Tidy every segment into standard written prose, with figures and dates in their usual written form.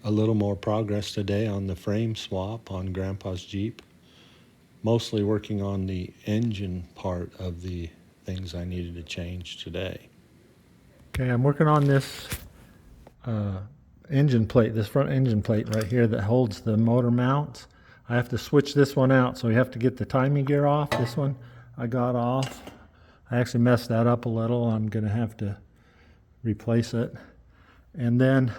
A little more progress today on the frame swap on Grandpa's Jeep. Mostly working on the engine part of the things I needed to change today. Okay, I'm working on this engine plate, this front engine plate right here that holds the motor mounts. I have to switch this one out, so we have to get the timing gear off. This one I got off. I actually messed that up a little. I'm going to have to replace it. And then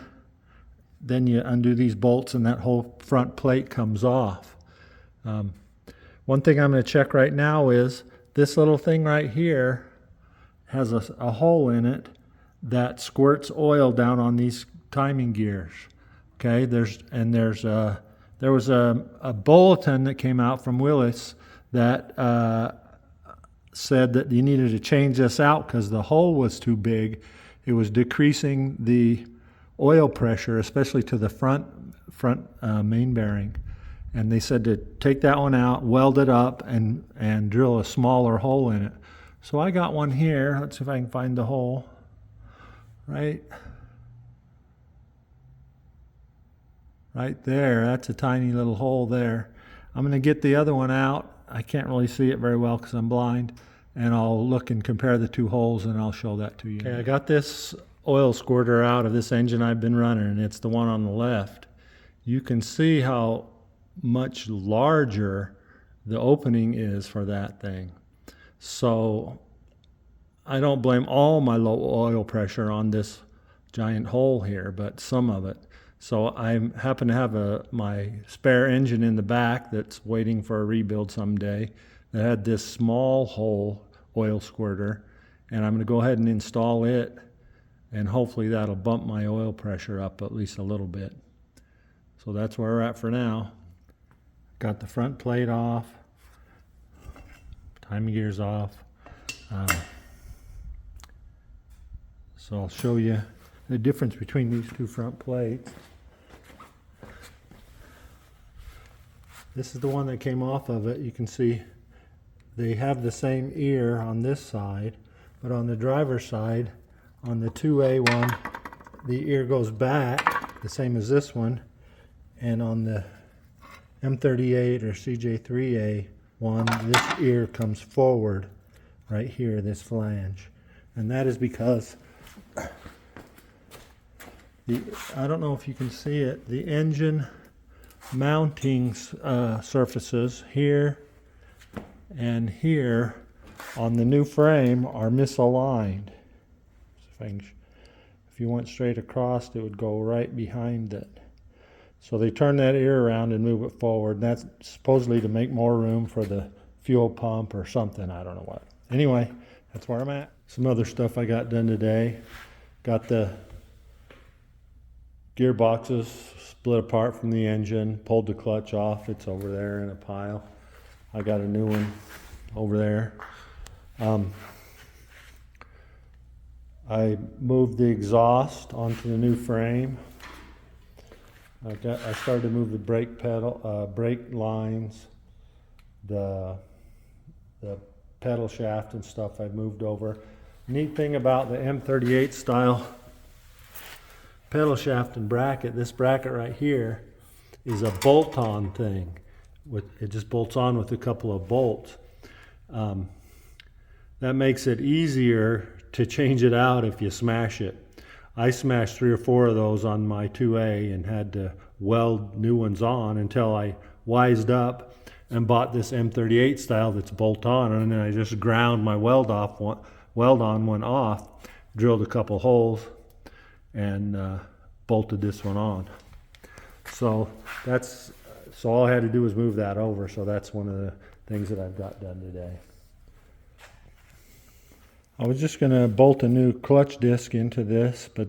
you undo these bolts and that whole front plate comes off. One thing I'm going to check right now is this little thing right here has a hole in it that squirts oil down on these timing gears. Okay, there was a bulletin that came out from Willys that said that you needed to change this out because the hole was too big. It was decreasing the oil pressure, especially to the front main bearing. And they said to take that one out, weld it up, and drill a smaller hole in it. So I got one here. Let's see if I can find the hole. Right there. That's a tiny little hole there. I'm going to get the other one out. I can't really see it very well because I'm blind. And I'll look and compare the two holes and I'll show that to you. Okay, I got this oil squirter out of this engine I've been running, and it's the one on the left. You can see how much larger the opening is for that thing. So I don't blame all my low oil pressure on this giant hole here, but some of it. So I happen to have my spare engine in the back that's waiting for a rebuild someday that had this small hole oil squirter, and I'm going to go ahead and install it, and hopefully that'll bump my oil pressure up at least a little bit. So that's where we're at for now. Got the front plate off, timing gears off. So I'll show you the difference between these two front plates. This is the one that came off of it. You can see they have the same ear on this side, but on the driver's side, on the 2A one, the ear goes back, the same as this one, and on the M38 or CJ2A one, this ear comes forward right here, this flange. And that is because, I don't know if you can see it, the engine mounting surfaces here and here on the new frame are misaligned. If you went straight across, it would go right behind it. So they turn that ear around and move it forward. And that's supposedly to make more room for the fuel pump or something. I don't know what. Anyway, that's where I'm at. Some other stuff I got done today. Got the gearboxes split apart from the engine. Pulled the clutch off. It's over there in a pile. I got a new one over there. I moved the exhaust onto the new frame. I started to move the brake pedal, brake lines, the pedal shaft and stuff I moved over. Neat thing about the M38 style pedal shaft and bracket, this bracket right here is a bolt-on thing. It just bolts on with a couple of bolts. That makes it easier to change it out if you smash it. I smashed 3 or 4 of those on my 2A and had to weld new ones on until I wised up and bought this M38 style that's bolt-on, and then I just ground my weld-on one off, drilled a couple holes, and bolted this one on. So all I had to do was move that over. So that's one of the things that I've got done today. I was just going to bolt a new clutch disc into this, but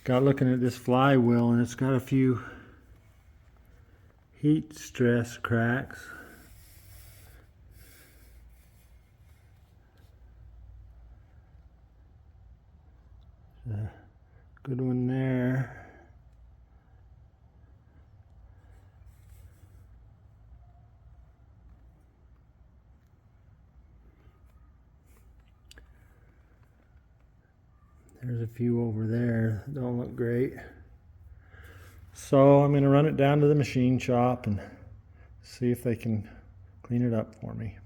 got looking at this flywheel and it's got a few heat stress cracks. Good one there. There's a few over there that don't look great. So I'm going to run it down to the machine shop and see if they can clean it up for me.